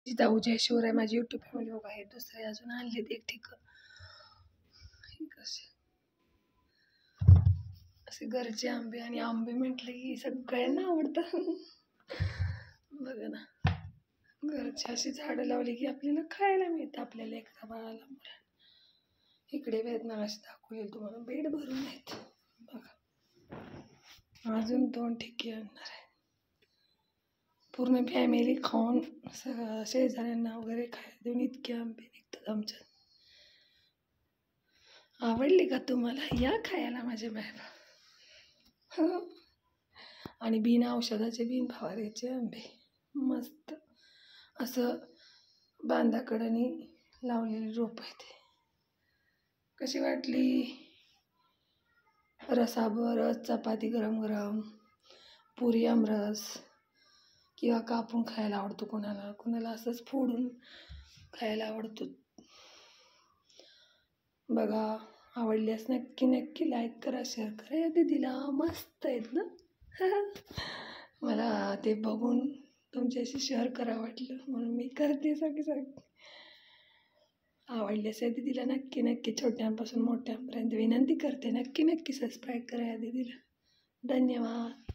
जिजाऊ जयशिवर आहे माझी YouTube family बघा. हे दुसरे अजून आणलेत एक ठिक. असे घरचे आंबे. आणि आंबे म्हटले की सगळ्यांना आवडतात. बघा ना, घरची अशी झाडं लावली की आपल्याला खायला मिळतं, आपल्या लेकरा बाळाला मुलांना. इकडे वेदनाशी दाखवलेलं तुम्हाला बेड भरून आहेत बघा. अजून 2 ठिके आणणार आहे. पूर्ण फॅमिली खाऊन शेजाऱ्यांना वगैरे खायला देऊन इतके आंबे निघतात आमच्यात. आवडली का तुम्हाला? या खायला माझे बाबा. आणि बिना औषधाचे बिन फवाऱ्याचे आंबे मस्त असं बांधाकडनी लावलेली रोप आहे. ते कशी वाटली? रसाबरच चपाती गरम गरम, पुरी आमरस, किंवा कापून खायला आवडतो कोणाला, कोणाला असंच फोडून खायला आवडतो. बघा, आवडल्यास नक्की नक्की लाईक करा, शेअर करा. या दीदीला मस्त आहेत ना. मला ते बघून तुमच्याशी शेअर करा वाटलं म्हणून मी करते सारखी. आवडल्यास या दीदीला नक्की नक्की छोट्यांपासून मोठ्यांपर्यंत विनंती करते, नक्की नक्की सबस्क्राईब करा या दीदीला. धन्यवाद.